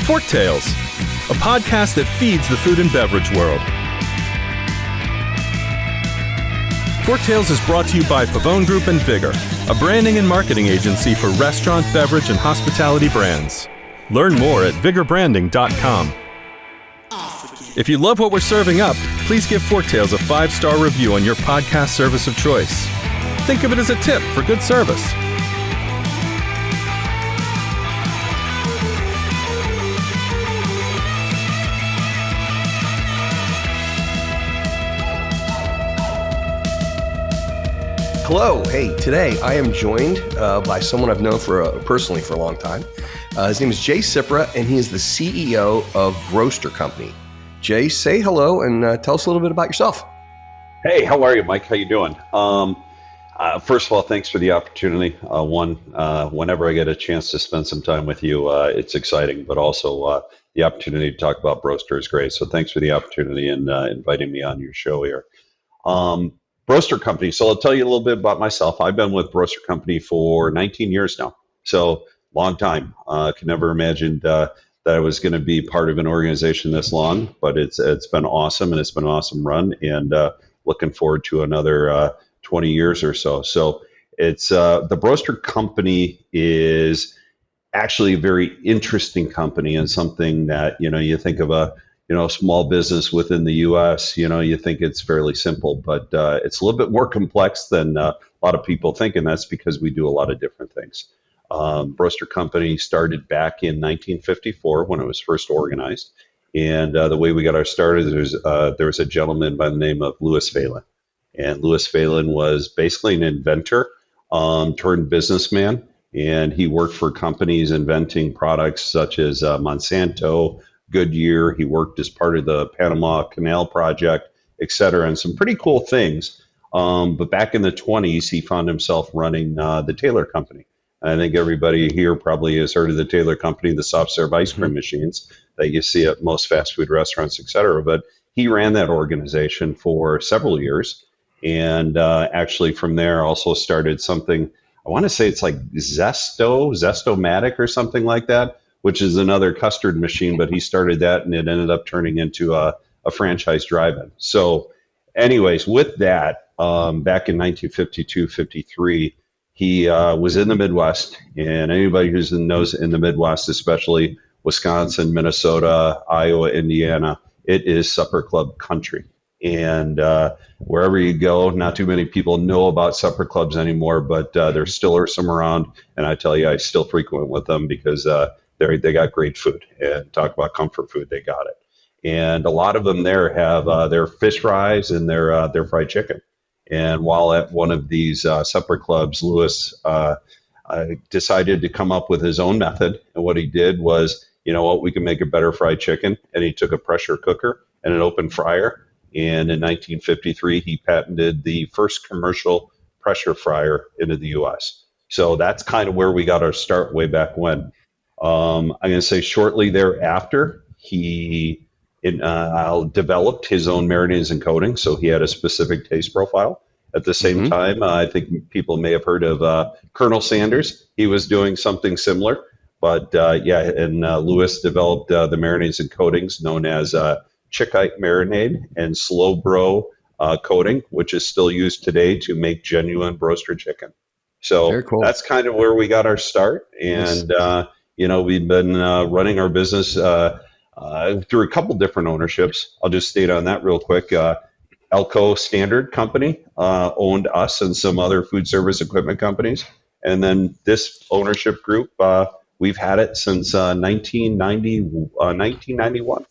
Forktales, a podcast that feeds the food and beverage world. Forktales is brought to you by Pavone Group and Vigor, a branding and marketing agency for restaurant, beverage, and hospitality brands. Learn more at vigorbranding.com. If you love what we're serving up, please give Forktales a 5-star review on your podcast service of choice. Think of it as a tip for good service. Hello. Hey, today I am joined by someone I've known personally for a long time. His name is Jay Cipra, and he is the CEO of Broaster Company. Jay, say hello and tell us a little bit about yourself. Hey, how are you, Mike? How you doing? First of all, thanks for the opportunity. Whenever I get a chance to spend some time with you, it's exciting, but also the opportunity to talk about Broaster is great. So thanks for the opportunity and inviting me on your show here. Broaster Company. So I'll tell you a little bit about myself. I've been with Broaster Company for 19 years now. So long time. Could never imagined that I was going to be part of an organization this long, but it's been awesome, and it's been an awesome run, and looking forward to another 20 years or so. So it's the Broaster Company is actually a very interesting company, and something that, you think of a small business within the U.S., you think it's fairly simple, but it's a little bit more complex than a lot of people think, and that's because we do a lot of different things. Broaster Company started back in 1954 when it was first organized, and the way we got our start is there was a gentleman by the name of Louis Phelan, and Louis Phelan was basically an inventor turned businessman, and he worked for companies inventing products such as Monsanto, Goodyear. He worked as part of the Panama Canal Project, et cetera, and some pretty cool things. But back in the 20s, he found himself running the Taylor Company. I think everybody here probably has heard of the Taylor Company, the soft serve ice cream machines that you see at most fast food restaurants, et cetera. But he ran that organization for several years, and actually from there also started something, I want to say it's like Zestomatic or something like that, which is another custard machine, but he started that, and it ended up turning into a franchise drive-in. So anyways, with that, back in 1952, 53, he was in the Midwest, and anybody who knows in the Midwest, especially Wisconsin, Minnesota, Iowa, Indiana, it is supper club country. And wherever you go, not too many people know about supper clubs anymore, but there still are some around, and I tell you, I still frequent with them because they got great food, and talk about comfort food, they got it. And a lot of them there have their fish fries and their fried chicken. And while at one of these supper clubs, Louis decided to come up with his own method. And what he did was, we can make a better fried chicken. And he took a pressure cooker and an open fryer. And in 1953, he patented the first commercial pressure fryer into the U.S. So that's kind of where we got our start way back when. I'm going to say shortly thereafter, he developed his own marinades and coatings, so he had a specific taste profile. At the same time, I think people may have heard of Colonel Sanders. He was doing something similar, but Louis developed the marinades and coatings known as Chickite marinade and slow bro coating, which is still used today to make genuine Broaster chicken. So cool. That's kind of where we got our start, and we've been running our business through a couple different ownerships. I'll just state on that real quick. Elko Standard Company owned us and some other food service equipment companies. And then this ownership group, we've had it since 1991.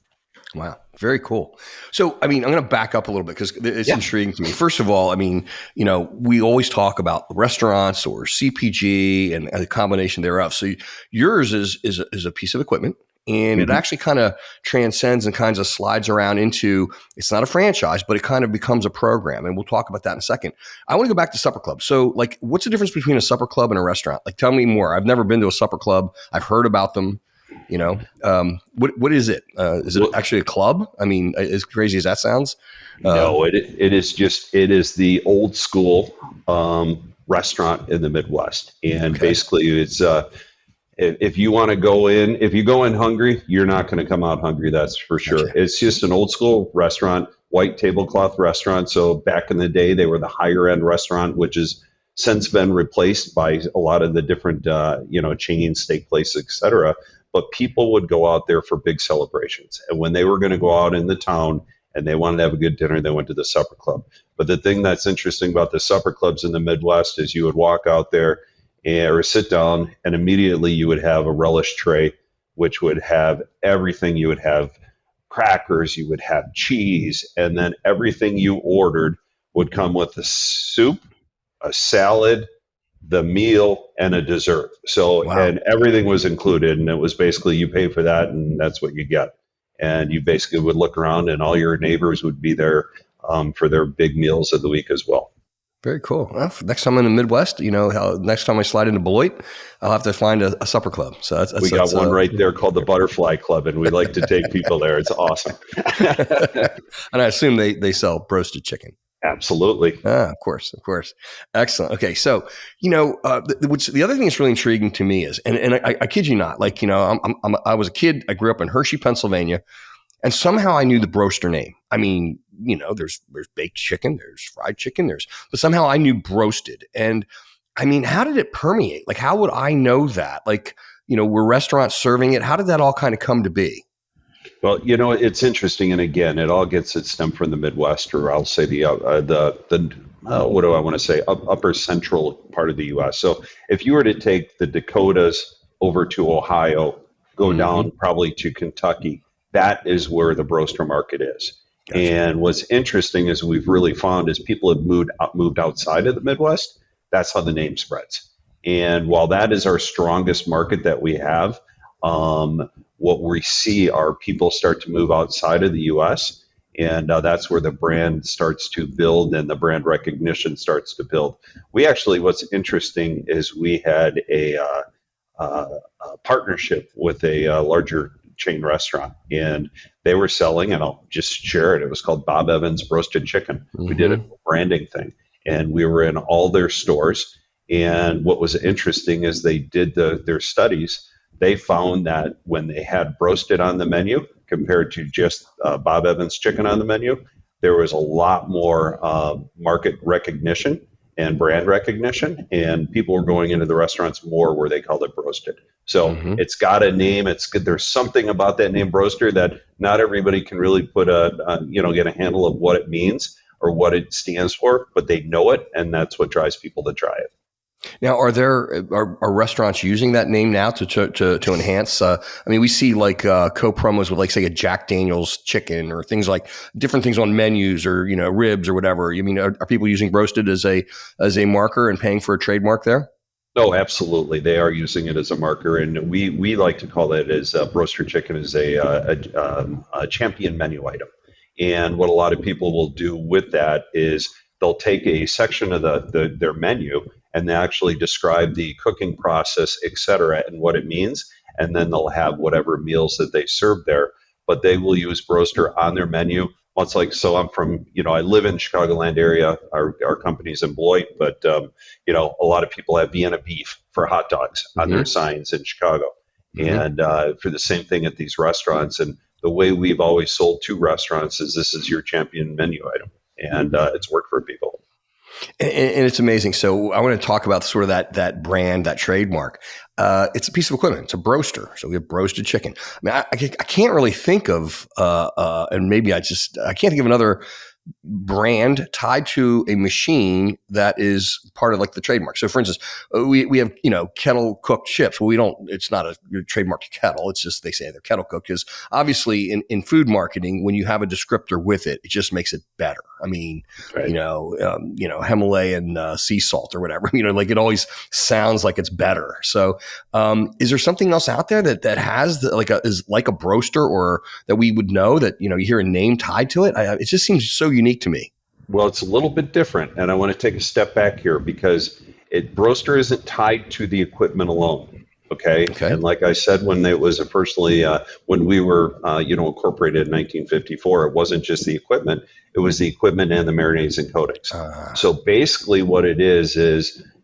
Wow. Very cool. So, I'm going to back up a little bit because it's intriguing to me. First of all, we always talk about restaurants or CPG and a combination thereof. So yours is a piece of equipment, and it actually kind of transcends and kind of slides around into, it's not a franchise, but it kind of becomes a program. And we'll talk about that in a second. I want to go back to supper clubs. So what's the difference between a supper club and a restaurant? Tell me more. I've never been to a supper club. I've heard about them. What is it? Is it actually a club? As crazy as that sounds. No, it is the old school restaurant in the Midwest. And basically it's If you want to go in, if you go in hungry, you're not going to come out hungry. That's for sure. Gotcha. It's just an old school restaurant, white tablecloth restaurant. So back in the day, they were the higher end restaurant, which has since been replaced by a lot of the different, chain steak places, etc. But people would go out there for big celebrations. And when they were going to go out in the town and they wanted to have a good dinner, they went to the supper club. But the thing that's interesting about the supper clubs in the Midwest is you would walk out there or sit down, and immediately you would have a relish tray, which would have everything. You would have crackers, you would have cheese, and then everything you ordered would come with a soup, a salad, the meal, and a dessert. So, Wow. and everything was included, and it was basically you pay for that, and that's what you get. And you basically would look around, and all your neighbors would be there for their big meals of the week as well. Very cool. Well, next time I'm in the Midwest, next time I slide into Beloit, I'll have to find a supper club. So we got one right there called the Butterfly Club, and we like to take people there. It's awesome. And I assume they sell roasted chicken. Absolutely. Of course. Excellent. Okay. So, the other thing that's really intriguing to me is, and I kid you not, I was a kid, I grew up in Hershey, Pennsylvania, and somehow I knew the Broaster name. I mean, there's baked chicken, there's fried chicken, but somehow I knew broasted. And I mean, how did it permeate? Like, how would I know that? Like, were restaurants serving it? How did that all kind of come to be? Well, it's interesting, and again, it all gets its stem from the Midwest, or I'll say the what do I want to say, upper central part of the U.S. So, if you were to take the Dakotas over to Ohio, go down probably to Kentucky, that is where the Broaster market is. Gotcha. And what's interesting is we've really found is people have moved outside of the Midwest. That's how the name spreads. And while that is our strongest market that we have, what we see are people start to move outside of the U.S., and that's where the brand starts to build and the brand recognition starts to build. We actually, what's interesting is we had a partnership with a larger chain restaurant, and they were selling, and I'll just share it. It was called Bob Evans Roasted Chicken. We did a branding thing, and we were in all their stores. And what was interesting is they did their studies. They found that when they had broasted on the menu compared to just Bob Evans chicken on the menu, there was a lot more market recognition and brand recognition, and people were going into the restaurants more where they called it broasted. So it's got a name. It's good. There's something about that name Broaster that not everybody can really put get a handle of what it means or what it stands for, but they know it, and that's what drives people to try it. Now, are restaurants using that name now to enhance? We see co-promos with, like, say, a Jack Daniel's chicken or things like different things on menus, or ribs or whatever. Are people using broasted as a marker and paying for a trademark there? No, absolutely. They are using it as a marker, and we like to call it as Broaster Chicken is a champion menu item. And what a lot of people will do with that is they'll take a section of their menu and they actually describe the cooking process, et cetera, and what it means. And then they'll have whatever meals that they serve there, but they will use Broaster on their menu. Well, it's like, so I'm from, I live in Chicagoland area. Our company's in Beloit, but, a lot of people have Vienna beef for hot dogs on their signs in Chicago. And for the same thing at these restaurants. And the way we've always sold to restaurants is this is your champion menu item. And it's worked for people. And it's amazing. So I want to talk about sort of that brand, that trademark. It's a piece of equipment. It's a broaster. So we have broasted chicken. I can't really think of, and maybe I can't think of another brand tied to a machine that is part of, like, the trademark. So, for instance, we have kettle cooked chips. Well, it's not a trademarked kettle. It's just they say they're kettle cooked, because obviously in food marketing, when you have a descriptor with it, it just makes it better. Right. Himalayan sea salt or whatever. It always sounds like it's better. So, is there something else out there that has is like a broaster, or that we would know that you hear a name tied to it? It just seems so unique to me. Well, it's a little bit different, and I want to take a step back here because Broaster isn't tied to the equipment alone. Okay. And like I said, when it was personally, when we were, incorporated in 1954, it wasn't just the equipment; it was the equipment and the marinades and coatings. So basically, what it is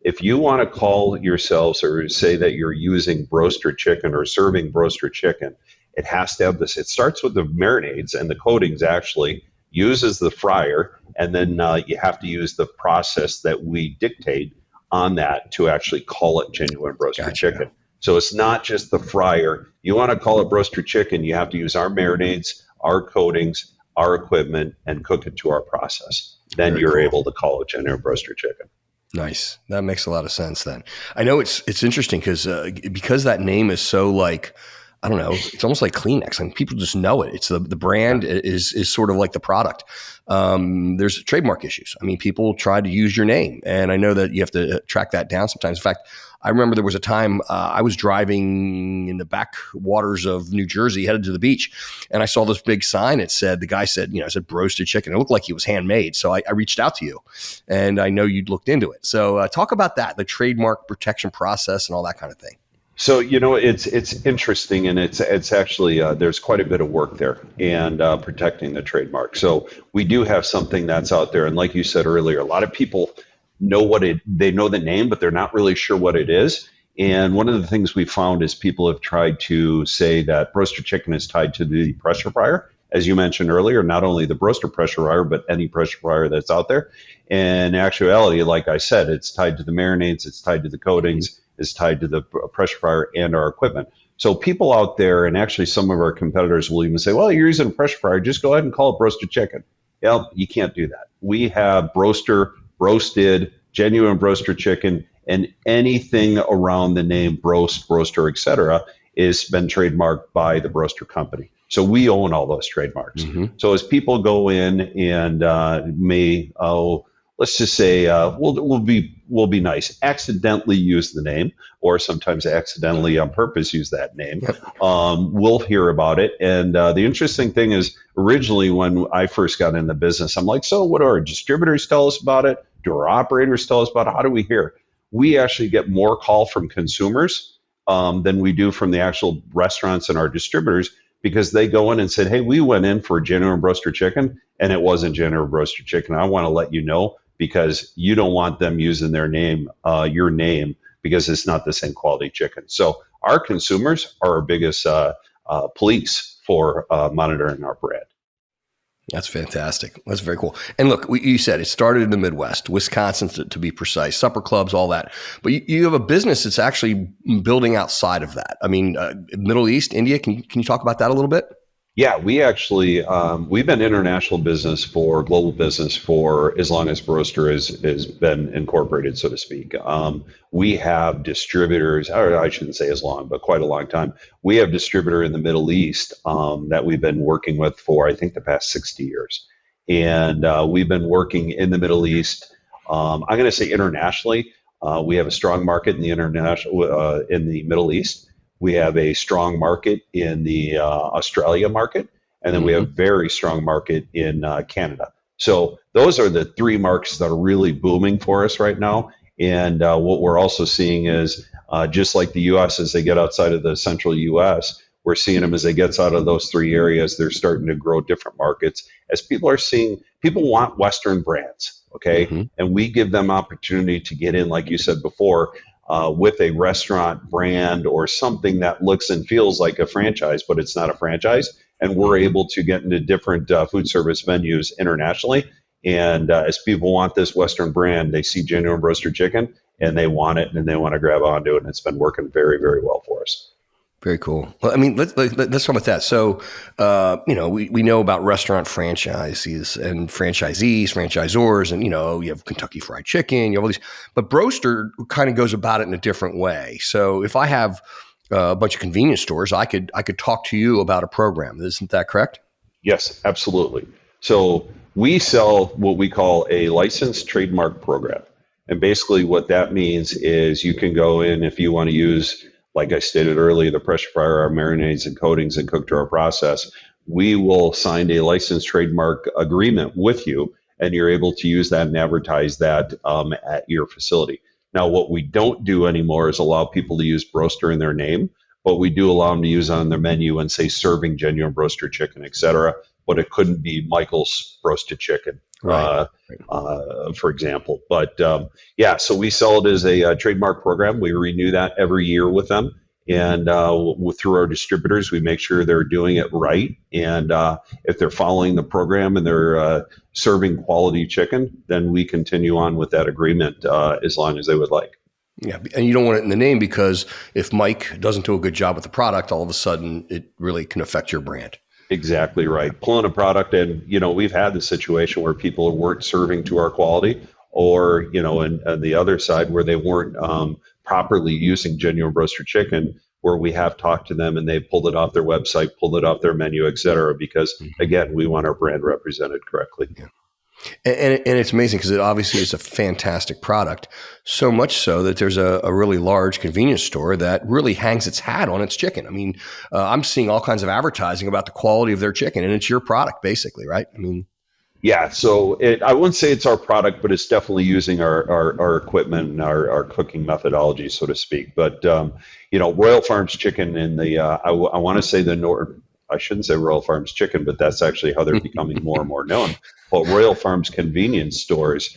If you want to call yourselves or say that you're using Broaster chicken or serving Broaster chicken, it has to have this. It starts with the marinades and the coatings actually, uses the fryer, and then you have to use the process that we dictate on that to actually call it genuine Broaster chicken. So it's not just the fryer. You want to call it Broaster chicken, you have to use our marinades, our coatings, our equipment, and cook it to our process. Then you're able to call it genuine Broaster chicken. Nice. That makes a lot of sense then. I know it's interesting because that name is so like, I don't know, it's almost like Kleenex. I mean, people just know it. It's the brand is sort of like the product. There's trademark issues. I mean, people try to use your name, and I know that you have to track that down sometimes. In fact, I remember there was a time I was driving in the backwaters of New Jersey, headed to the beach, and I saw this big sign. It said, the guy said, it said Broasted Chicken. It looked like it was handmade. So I reached out to you, and I know you'd looked into it. So talk about that, the trademark protection process and all that kind of thing. So, it's interesting, and it's actually, there's quite a bit of work there and protecting the trademark. So we do have something that's out there. And like you said earlier, a lot of people know they know the name, but they're not really sure what it is. And one of the things we found is people have tried to say that Broaster chicken is tied to the pressure fryer. As you mentioned earlier, not only the Broaster pressure fryer, but any pressure fryer that's out there. And in actuality, like I said, it's tied to the marinades, it's tied to the coatings, it's tied to the pressure fryer and our equipment. So people out there, and actually some of our competitors will even say, well, you're using a pressure fryer, just go ahead and call it Broasted chicken. Yeah, you can't do that. We have Broaster, roasted, genuine Broaster chicken, and anything around the name Broaster, et cetera, is been trademarked by the Broaster company. So we own all those trademarks. Mm-hmm. So as people go in and let's just say we'll be nice, accidentally use the name, or sometimes accidentally on purpose use that name. We'll hear about it. And the interesting thing is, originally when I first got in the business, I'm like, so what do our distributors tell us about it? Do our operators tell us about it? How do we hear? We actually get more call from consumers than we do from the actual restaurants and our distributors, because they go in and said, hey, we went in for genuine Broaster chicken and it wasn't genuine Broaster chicken. I want to let you know, because you don't want them using their name, your name, because it's not the same quality chicken. So our consumers are our biggest police for monitoring our brand. That's fantastic. That's very cool. And look, you said it started in the Midwest, Wisconsin to be precise, supper clubs, all that. But you have a business that's actually building outside of that. I mean, Middle East, India. Can you talk about that a little bit? Yeah, we actually, we've been international business for global business for as long as Broaster has been incorporated, so to speak. We have distributors, or I shouldn't say as long, but quite a long time. We have distributor in the Middle East that we've been working with for, I think, the past 60 years. And we've been working in the Middle East. I'm going to say internationally. We have a strong market in the in the Middle East. We have a strong market in the Australia market, and then we have a very strong market in Canada. So those are the three markets that are really booming for us right now. And what we're also seeing is just like the U.S., as they get outside of the central U.S., we're seeing them as they get out of those three areas, they're starting to grow different markets as people are seeing, people want Western brands, okay? And we give them opportunity to get in, like you said before, with a restaurant brand or something that looks and feels like a franchise, but it's not a franchise. And we're able to get into different food service venues internationally. And as people want this Western brand, they see genuine Broaster chicken and they want it and they want to grab onto it. And it's been working very, very well for us. Very cool. Well, I mean, let's talk about that. So, we know about restaurant franchises and franchisees, franchisors, and, you have Kentucky Fried Chicken, you have all these, but Broaster kind of goes about it in a different way. So if I have a bunch of convenience stores, I could talk to you about a program. Isn't that correct? Yes, absolutely. So we sell what we call a licensed trademark program. And basically what that means is you can go in if you want to use, like I stated earlier, the pressure fryer, our marinades and coatings and cook to our process. We will sign a licensed trademark agreement with you, and you're able to use that and advertise that at your facility. Now, what we don't do anymore is allow people to use Broaster in their name, but we do allow them to use it on their menu and say serving genuine Broaster chicken, et cetera. But it couldn't be Michael's Broasted chicken. Right. for example. But so we sell it as a trademark program. We renew that every year with them. And through our distributors, we make sure they're doing it right. And if they're following the program and they're serving quality chicken, then we continue on with that agreement as long as they would like. Yeah, and you don't want it in the name because if Mike doesn't do a good job with the product, all of a sudden it really can affect your brand. Exactly right. Pulling a product, and we've had the situation where people weren't serving to our quality, or and the other side where they weren't properly using genuine Broaster chicken, where we have talked to them and they pulled it off their website, pulled it off their menu, et cetera, because again, we want our brand represented correctly. Yeah. And it's amazing because it obviously is a fantastic product, so much so that there's a really large convenience store that really hangs its hat on its chicken. I mean, I'm seeing all kinds of advertising about the quality of their chicken, and it's your product basically, right? I mean, yeah, so I wouldn't say it's our product, but it's definitely using our equipment and our cooking methodology, so to speak. But, Royal Farms chicken in the, I want to say the North, I shouldn't say Royal Farms chicken, but that's actually how they're becoming more and more known. But Royal Farms convenience stores,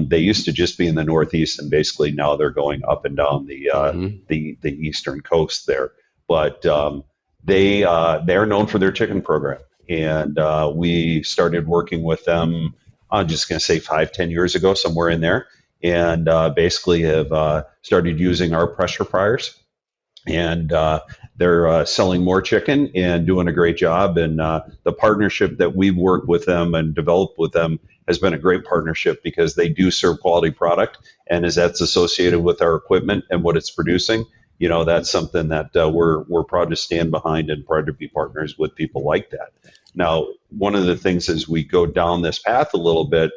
they used to just be in the Northeast, and basically now they're going up and down the eastern coast there. But they're known for their chicken program, and we started working with them. I'm just going to say 5-10 years ago, somewhere in there, and basically have started using our pressure fryers. And they're selling more chicken and doing a great job. And the partnership that we've worked with them and developed with them has been a great partnership because they do serve quality product. And as that's associated with our equipment and what it's producing, that's something that we're proud to stand behind and proud to be partners with people like that. Now, one of the things as we go down this path a little bit,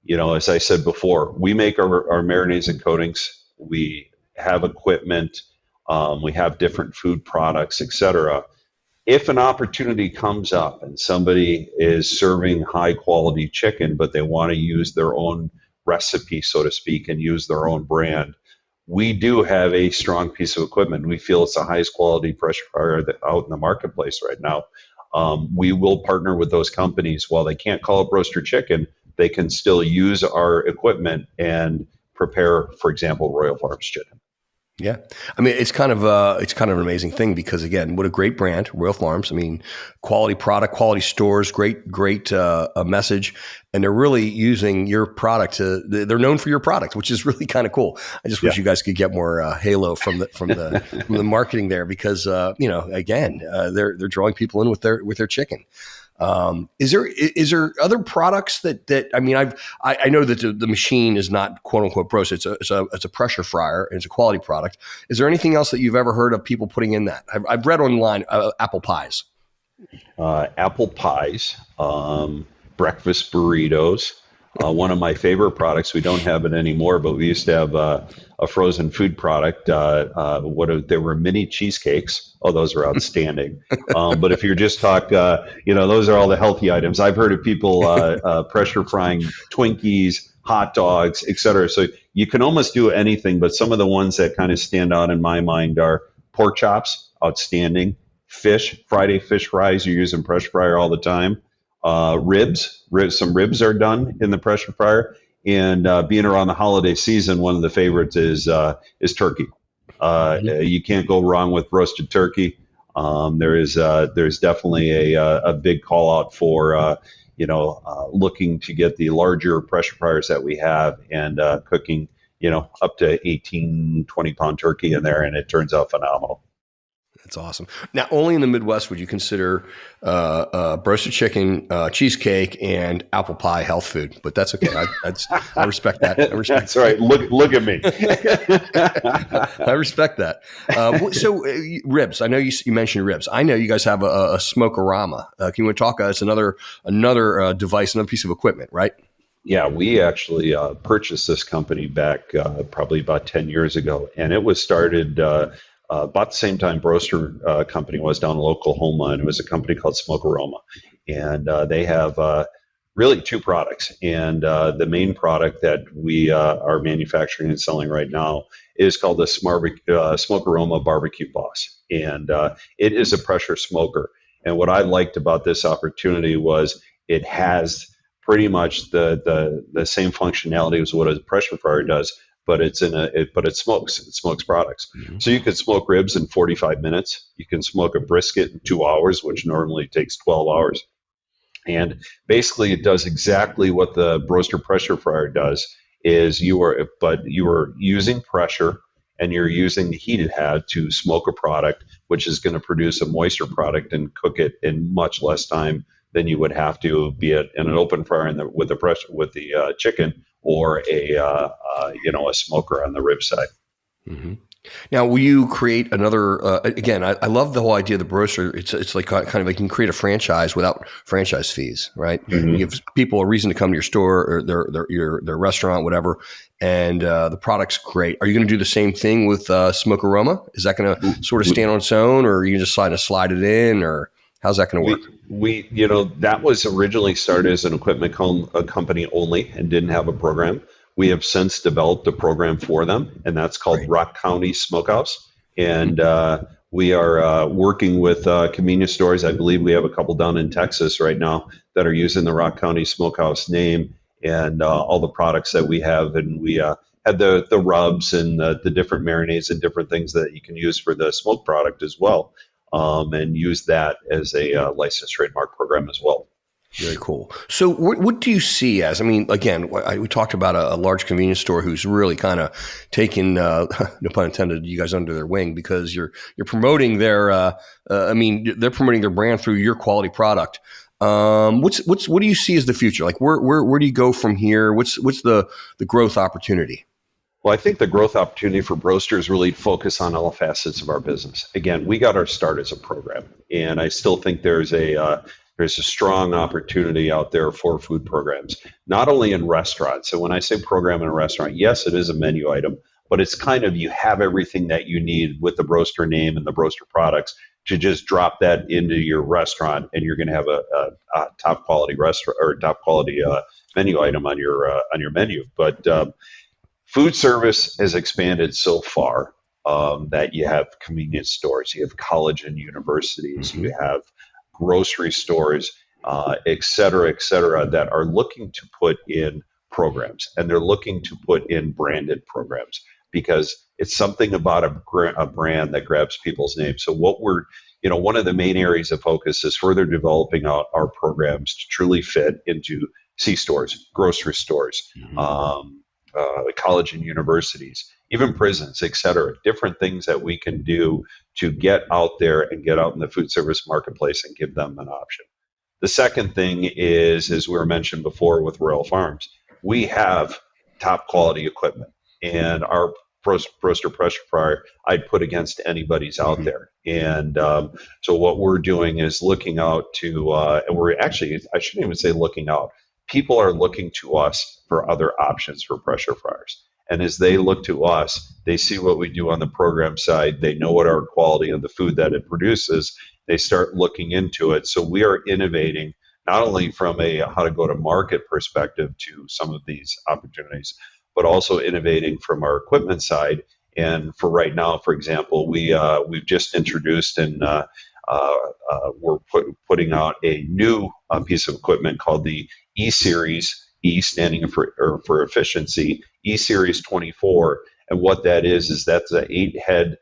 as I said before, we make our marinades and coatings. We have equipment. We have different food products, et cetera. If an opportunity comes up and somebody is serving high quality chicken, but they want to use their own recipe, so to speak, and use their own brand, we do have a strong piece of equipment. We feel it's the highest quality pressure fryer out in the marketplace right now. We will partner with those companies. While they can't call it Broaster chicken, they can still use our equipment and prepare, for example, Royal Farms chicken. Yeah. I mean, it's kind of an amazing thing because again, what a great brand, Royal Farms. I mean, quality product, quality stores, great message. And they're really using your product they're known for your product, which is really kind of cool. I just wish you guys could get more halo from the marketing there because, again, they're drawing people in with their chicken. Is there other products that I mean, I know that the machine is not quote unquote Broaster. It's a pressure fryer and it's a quality product. Is there anything else that you've ever heard of people putting in that? I've read online apple pies. Apple pies, breakfast burritos. One of my favorite products. We don't have it anymore, but we used to have a frozen food product. There were mini cheesecakes. Oh, those are outstanding. But if you're just those are all the healthy items. I've heard of people pressure frying Twinkies, hot dogs, et cetera. So you can almost do anything, but some of the ones that kind of stand out in my mind are pork chops, outstanding. Friday fish fries, you're using pressure fryer all the time. Ribs, some ribs are done in the pressure fryer. And being around the holiday season, one of the favorites is turkey. You can't go wrong with roasted turkey. There's definitely a big call out for looking to get the larger pressure fryers that we have and cooking up to 18, 20 pound turkey in there, and it turns out phenomenal. That's awesome. Now, only in the Midwest would you consider Broaster chicken, cheesecake, and apple pie health food, but that's okay. I respect that. That's right. Look at me. I respect that. So ribs. I know you mentioned ribs. I know you guys have a smokerama. Can you talk us another device, another piece of equipment, right? Yeah, we actually purchased this company back probably about 10 years ago, and it was started about the same time Broaster company was down in local Homeland. It was a company called Smokerama, and they have really two products. And the main product that we are manufacturing and selling right now is called the Smokerama Barbecue Boss, and it is a pressure smoker. And what I liked about this opportunity was it has pretty much the same functionality as what a pressure fryer does, but it smokes products. Mhm. So you could smoke ribs in 45 minutes. You can smoke a brisket in 2 hours, which normally takes 12 hours. And basically, it does exactly what the Broaster pressure fryer does. You are using pressure, and you're using the heat it had to smoke a product, which is going to produce a moisture product and cook it in much less time than you would have to, be it in an open fryer with the pressure with the chicken, or a smoker on the rib side. Hmm. Now, will you create another? Again, I love the whole idea of the Broaster. It's like kind of like you can create a franchise without franchise fees, right? Mm-hmm. You give people a reason to come to your store or their restaurant, whatever, and the product's great. Are you going to do the same thing with Smoke Aroma? Is that going to sort of stand on its own, or are you just slide it in, or how's that going to work? That was originally started as an equipment company only and didn't have a program. We have since developed a program for them, and that's called Great. Rock County Smokehouse. And we are working with convenience stores. I believe we have a couple down in Texas right now that are using the Rock County Smokehouse name and all the products that we have. And we had the rubs and the different marinades and different things that you can use for the smoke product as well, and use that as a licensed trademark program as well. Very cool. So what do you see as, I mean, again, we talked about a large convenience store who's really kind of taking, no pun intended, you guys under their wing, because you're promoting they're promoting their brand through your quality product. What do you see as the future? Like where do you go from here? What's the growth opportunity? Well, I think the growth opportunity for Broaster is really focus on all facets of our business. Again, we got our start as a program, and I still think there's a strong opportunity out there for food programs, not only in restaurants. So when I say program in a restaurant, yes, it is a menu item, but it's kind of, you have everything that you need with the Broaster name and the Broaster products to just drop that into your restaurant, and you're going to have a top quality restaurant or top quality menu item on your menu. But food service has expanded so far that you have convenience stores, you have college and universities, Mm-hmm. you have grocery stores, et cetera, that are looking to put in programs, and they're looking to put in branded programs because it's something about a brand that grabs people's names. So one of the main areas of focus is further developing out our programs to truly fit into C-stores, grocery stores, Mm-hmm. College and universities, even prisons, et cetera, different things that we can do to get out there and get out in the food service marketplace and give them an option. The second thing is, as we were mentioned before with Royal Farms, we have top quality equipment, and our Broaster pressure fryer I'd put against anybody's out there. And so what we're doing is looking out to, and we're actually, I shouldn't even say looking out, people are looking to us for other options for pressure fryers. And as they look to us, they see what we do on the program side. They know what our quality of the food that it produces. They start looking into it. So we are innovating not only from a how to go to market perspective to some of these opportunities, but also innovating from our equipment side. And for right now, for example, we've just introduced and we're putting out a new piece of equipment called the E-Series, E standing for efficiency, E-Series 24. And what that is that's an 8-head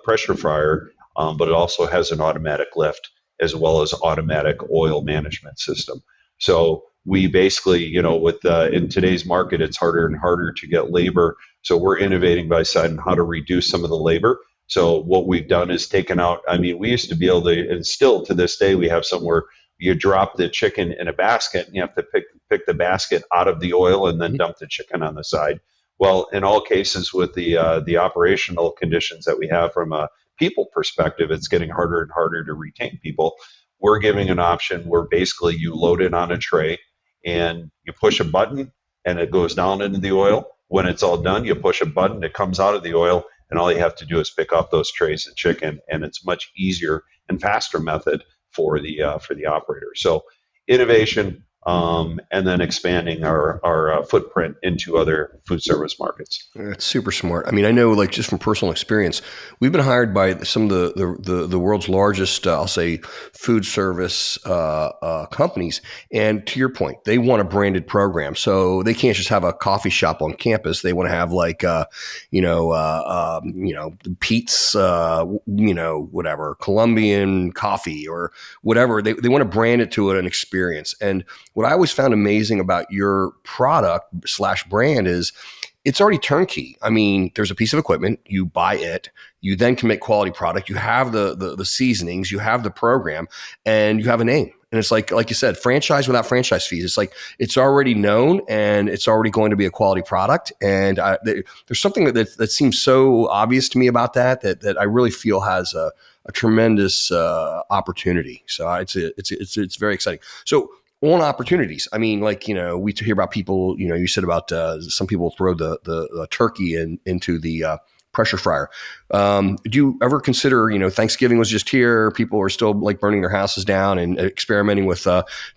pressure fryer, but it also has an automatic lift as well as automatic oil management system. So we basically, in today's market, it's harder and harder to get labor. So we're innovating by deciding how to reduce some of the labor. So what we've done is taken out, we used to be able to, and still to this day, we have somewhere you drop the chicken in a basket and you have to pick the basket out of the oil and then dump the chicken on the side. Well, in all cases with the operational conditions that we have from a people perspective, it's getting harder and harder to retain people. We're giving an option where basically you load it on a tray and you push a button and it goes down into the oil. When it's all done, you push a button, it comes out of the oil, and all you have to do is pick up those trays of chicken, and it's much easier and faster method for the operator. So innovation, and then expanding our footprint into other food service markets. That's super smart. I mean, I know, like, just from personal experience, we've been hired by some of the world's largest, I'll say, food service companies. And to your point, they want a branded program, so they can't just have a coffee shop on campus. They want to have like, Pete's, whatever, Colombian coffee or whatever. They want to brand it to an experience. And what I always found amazing about your product / brand is it's already turnkey. I mean, there's a piece of equipment, you buy it, you then can make quality product, you have the seasonings, you have the program, and you have a name. And it's like you said, franchise without franchise fees. It's like it's already known and it's already going to be a quality product. And there's something that seems so obvious to me about that I really feel has a tremendous opportunity. So it's very exciting. So on opportunities, I mean, like, we hear about people, you said about some people throw the turkey into the pressure fryer. Do you ever consider, Thanksgiving was just here, people are still like burning their houses down and experimenting with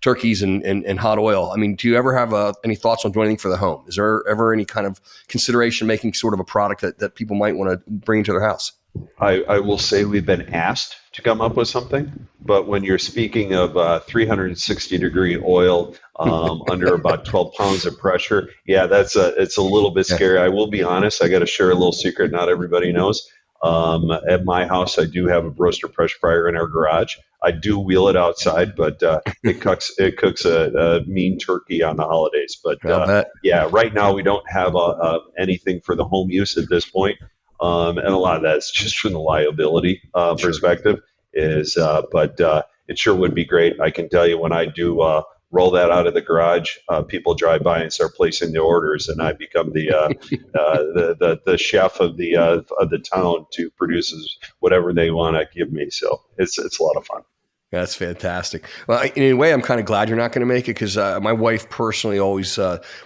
turkeys and hot oil. I mean, do you ever have any thoughts on doing anything for the home? Is there ever any kind of consideration making sort of a product that people might want to bring into their house? I will say we've been asked to come up with something, but when you're speaking of 360-degree oil under about 12 pounds of pressure, yeah, it's a little bit scary. I will be honest. I got to share a little secret not everybody knows. At my house, I do have a Broaster pressure fryer in our garage. I do wheel it outside, but it cooks a mean turkey on the holidays. But yeah, right now we don't have anything for the home use at this point. And a lot of that's just from the liability perspective but it sure would be great. I can tell you when I do roll that out of the garage, people drive by and start placing the orders, and I become the chef of the town to produce whatever they want to give me. So it's a lot of fun. That's fantastic. Well, in a way, I'm kind of glad you're not going to make it because my wife personally always,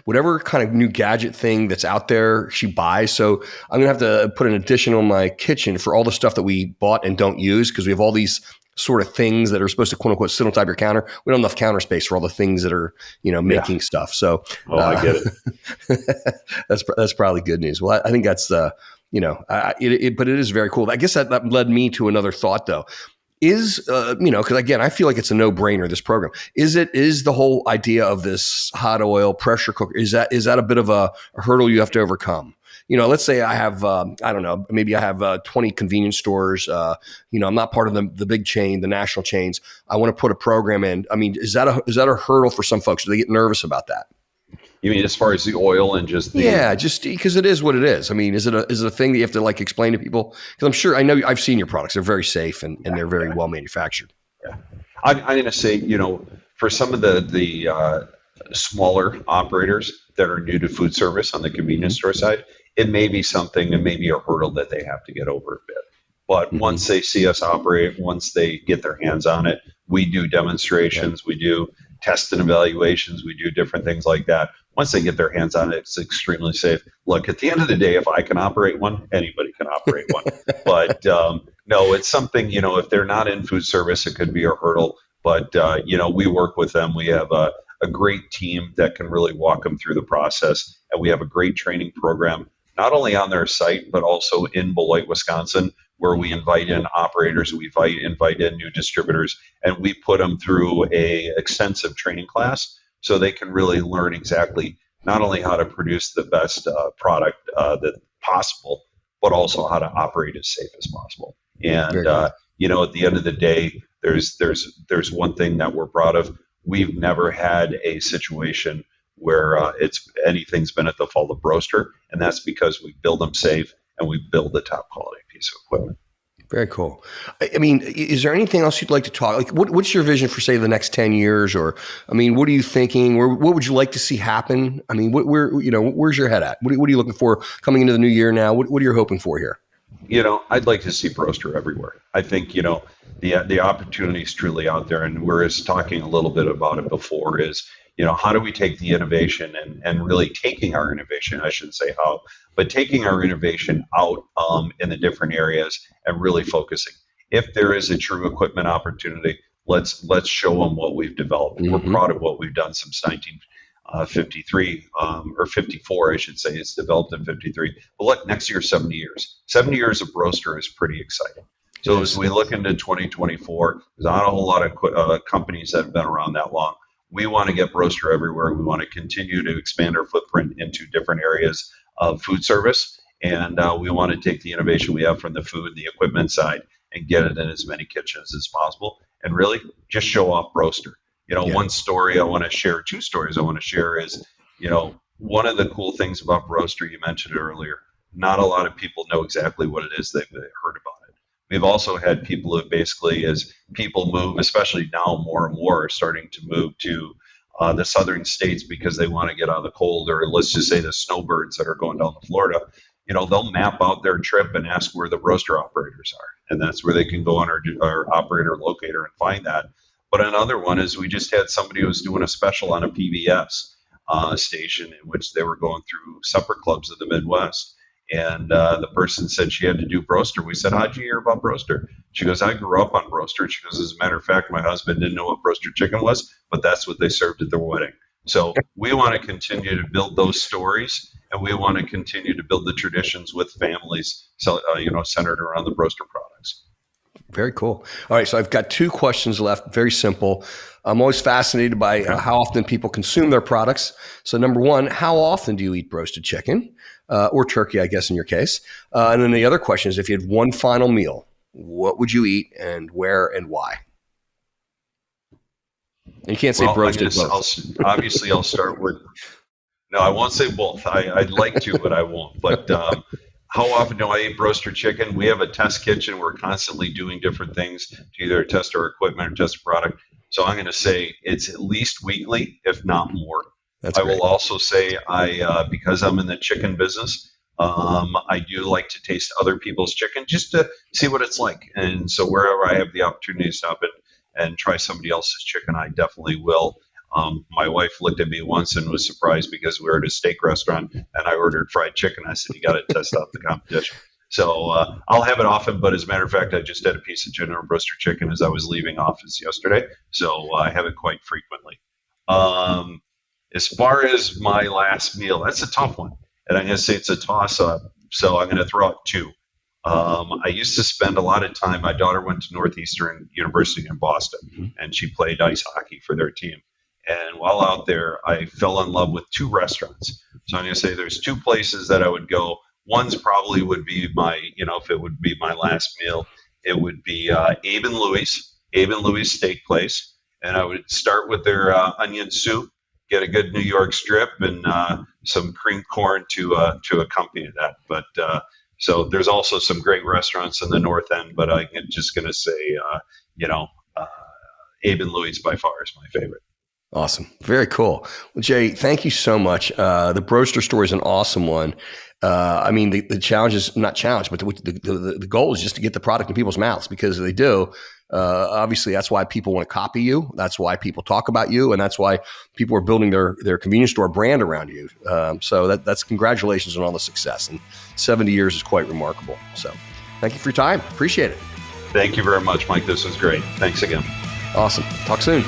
whatever kind of new gadget thing that's out there, she buys. So I'm going to have to put an addition on my kitchen for all the stuff that we bought and don't use because we have all these sort of things that are supposed to, quote unquote, sit on top of your counter. We don't have enough counter space for all the things that are, making stuff. So I get it. That's probably good news. Well, I think that's, but it is very cool. I guess that led me to another thought though. Is, because again, I feel like it's a no-brainer, this program. Is the whole idea of this hot oil pressure cooker, is that a bit of a hurdle you have to overcome? Let's say I have, maybe I have 20 convenience stores. I'm not part of the big chain, the national chains. I want to put a program in. I mean, is that a hurdle for some folks? Do they get nervous about that? You mean as far as the oil and just just because it is what it is. I mean, is it a thing that you have to like explain to people? Because I'm sure I've seen your products. They're very safe and they're very well manufactured. Yeah, I'm going to say, for some of the smaller operators that are new to food service on the convenience store side, it may be something, and maybe a hurdle that they have to get over a bit. But once they see us operate, once they get their hands on it, we do demonstrations, we do test and evaluations, we do different things like that. Once they get their hands on it, it's extremely safe. Look, at the end of the day, if I can operate one, anybody can operate one. But no, it's something, if they're not in food service, it could be a hurdle. But, we work with them. We have a great team that can really walk them through the process. And we have a great training program, not only on their site, but also in Beloit, Wisconsin, where we invite in operators, we invite in new distributors, and we put them through a extensive training class so they can really learn exactly not only how to produce the best product that possible, but also how to operate as safe as possible. And at the end of the day, there's one thing that we're proud of. We've never had a situation where anything's been at the fault of Broaster, and that's because we build them safe and we build a top quality piece of equipment. Very cool. I mean, is there anything else you'd like to talk? Like, what's your vision for, say, the next 10 years? Or, I mean, what are you thinking? What would you like to see happen? I mean, where's your head at? What are you looking for coming into the new year now? What are you hoping for here? I'd like to see Broaster everywhere. I think, the opportunity is truly out there. And we're just talking a little bit about it before is, how do we take the innovation and really taking our innovation, I shouldn't say how, but taking our innovation out in the different areas and really focusing. If there is a true equipment opportunity, Let's show them what we've developed. We're proud of what we've done since 1953 or 54, I should say. It's developed in 53. But look, next year, 70 years. 70 years of Broaster is pretty exciting. So as we look into 2024, there's not a whole lot of companies that have been around that long. We want to get Broaster everywhere. We want to continue to expand our footprint into different areas of food service. And we want to take the innovation we have from the food and the equipment side and get it in as many kitchens as possible. And really just show off Broaster. One story I want to share, two stories I want to share is, one of the cool things about Broaster, you mentioned it earlier, not a lot of people know exactly what it is. They've heard about it. We've also had people who basically, as people move, especially now more and more, are starting to move to the southern states because they want to get out of the cold, or let's just say the snowbirds that are going down to Florida. They'll map out their trip and ask where the Broaster operators are. And that's where they can go on our operator locator and find that. But another one is we just had somebody who was doing a special on a PBS station in which they were going through supper clubs of the Midwest. And the person said she had to do Broaster. We said, how'd you hear about Broaster? She goes, I grew up on Broaster. She goes, as a matter of fact, my husband didn't know what Broaster chicken was, but that's what they served at their wedding. So we want to continue to build those stories, and we want to continue to build the traditions with families, centered around the Broaster products. Very cool. All right, so I've got two questions left. Very simple. I'm always fascinated by how often people consume their products. So number one, how often do you eat roasted chicken or turkey, I guess in your case? And then the other question is, if you had one final meal, what would you eat and where and why? And you can't say roasted both. I'll start with, no, I won't say both. I'd like to, but I won't. But how often do I eat Broaster chicken? We have a test kitchen. We're constantly doing different things to either test our equipment or test a product. So I'm going to say it's at least weekly, if not more. That's great. I will also say because I'm in the chicken business, I do like to taste other people's chicken just to see what it's like. And so wherever I have the opportunity to stop and try somebody else's chicken, I definitely will. My wife looked at me once and was surprised because we were at a steak restaurant and I ordered fried chicken. I said, you got to test out the competition. So I'll have it often, but as a matter of fact, I just had a piece of General Broaster chicken as I was leaving office yesterday. So I have it quite frequently. As far as my last meal, that's a tough one. And I'm going to say it's a toss-up. So I'm going to throw out two. I used to spend a lot of time, my daughter went to Northeastern University in Boston, and she played ice hockey for their team. And while out there, I fell in love with two restaurants. So I'm going to say there's two places that I would go. One's probably would be my, if it would be my last meal, it would be Abe and Louie's steak place. And I would start with their onion soup, get a good New York strip, and some creamed corn to accompany that. But so there's also some great restaurants in the North End, but I'm just going to say, Abe and Louie's by far is my favorite. Awesome. Very cool. Well, Jay, thank you so much. The Broaster story is an awesome one. The challenge is not challenge, but the goal is just to get the product in people's mouths, because they do. Obviously, that's why people want to copy you. That's why people talk about you. And that's why people are building their convenience store brand around you. So that's congratulations on all the success. And 70 years is quite remarkable. So thank you for your time. Appreciate it. Thank you very much, Mike. This was great. Thanks again. Awesome. Talk soon.